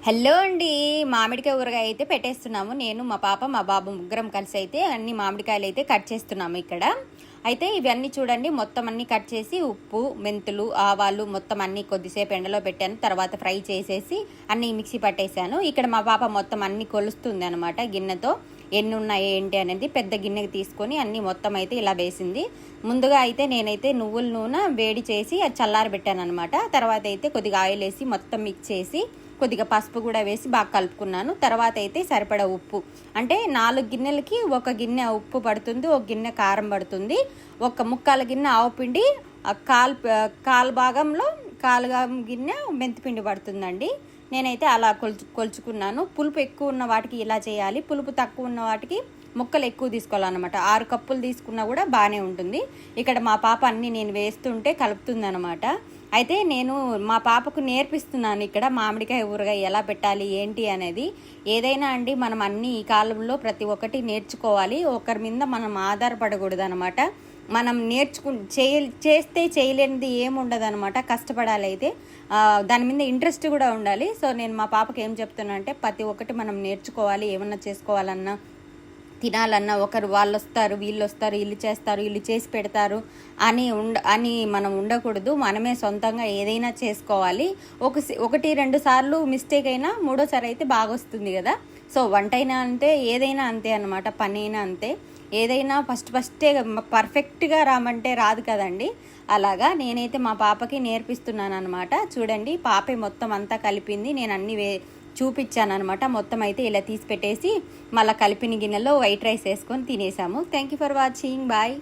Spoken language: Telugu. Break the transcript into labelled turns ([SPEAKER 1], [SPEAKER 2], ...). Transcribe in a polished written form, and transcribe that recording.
[SPEAKER 1] హలో అండి. మామిడికాయ ఊరగాయ అయితే పెట్టేస్తున్నాము. నేను మా పాప మా బాబు ముగ్గురం కలిసి అయితే అన్ని మామిడికాయలు అయితే కట్ చేస్తున్నాము ఇక్కడ. అయితే ఇవన్నీ చూడండి, మొత్తం అన్నీ కట్ చేసి ఉప్పు, మెంతులు, ఆవాలు మొత్తం అన్నీ కొద్దిసేపు ఎండలో పెట్టాను. తర్వాత ఫ్రై చేసేసి అన్నీ మిక్సీ పట్టేశాను. ఇక్కడ మా పాప మొత్తం అన్నీ కొలుస్తుంది అనమాట గిన్నెతో. ఎన్ని ఉన్నాయి ఏంటి అనేది పెద్ద గిన్నెకి తీసుకొని అన్నీ మొత్తం అయితే ఇలా వేసింది. ముందుగా అయితే నేనైతే నువ్వుల నూనె వేడి చేసి అది చల్లారబెట్టాను అనమాట. తర్వాత అయితే కొద్దిగా ఆయిల్ వేసి మొత్తం మిక్స్ చేసి కొద్దిగా పసుపు కూడా వేసి బాగా కలుపుకున్నాను. తర్వాత అయితే సరిపడా ఉప్పు, అంటే 4 గిన్నెలకి 1 గిన్నె ఉప్పు పడుతుంది, 1 గిన్నె కారం పడుతుంది, 1 ముక్కాల గిన్నె ఆవు పిండి, కాలు భాగంలో కాలు గిన్నె మెంతిపిండి పడుతుందండి. నేనైతే అలా కొలుచుకున్నాను. పులుపు ఎక్కువ ఉన్న వాటికి ఇలా చేయాలి, పులుపు తక్కువ ఉన్న వాటికి ముక్కలు ఎక్కువ తీసుకోవాలన్నమాట. 6 కప్పులు తీసుకున్నా కూడా బాగానే ఉంటుంది. ఇక్కడ మా పాప అన్నీ నేను వేస్తుంటే కలుపుతుంది అనమాట. అయితే నేను మా పాపకు నేర్పిస్తున్నాను ఇక్కడ మామిడికాయ ఊరగాయ ఎలా పెట్టాలి ఏంటి అనేది. ఏదైనా అండి మనం అన్ని ఈ కాలంలో ప్రతి ఒక్కటి నేర్చుకోవాలి. ఒకరి మీద మనం ఆధారపడకూడదు అనమాట. మనం చేస్తే చేయలేనిది ఏముండదు అనమాట. కష్టపడాలి, అయితే దాని మీద ఇంట్రెస్ట్ కూడా ఉండాలి. సో నేను మా పాపకి ఏం చెప్తున్నా అంటే ప్రతి ఒక్కటి మనం నేర్చుకోవాలి. ఏమన్నా చేసుకోవాలన్నా తినాలన్నా ఒకరు వాళ్ళు వస్తారు, వీళ్ళు వస్తారు, వీళ్ళు చేస్తారు, వీళ్ళు చేసి పెడతారు అని మనం ఉండకూడదు. మనమే సొంతంగా ఏదైనా చేసుకోవాలి. 1-2 సార్లు మిస్టేక్ అయినా 3వసారి అయితే బాగా వస్తుంది కదా. సో వంట అయినా అంతే, ఏదైనా అంతే అనమాట. పని అయినా అంతే. ఏదైనా ఫస్టే పర్ఫెక్ట్గా రామంటే రాదు కదండి. అలాగా నేనైతే మా పాపకి నేర్పిస్తున్నాను అనమాట. చూడండి, పాపే మొత్తం అంతా కలిపింది. నేను అన్ని చూపించాను అనమాట. మొత్తం అయితే ఇలా తీసి పెట్టేసి మళ్ళీ కలిపిన గిన్నెలో వైట్ రైస్ వేసుకొని తినేసాము. Thank you for watching. Bye.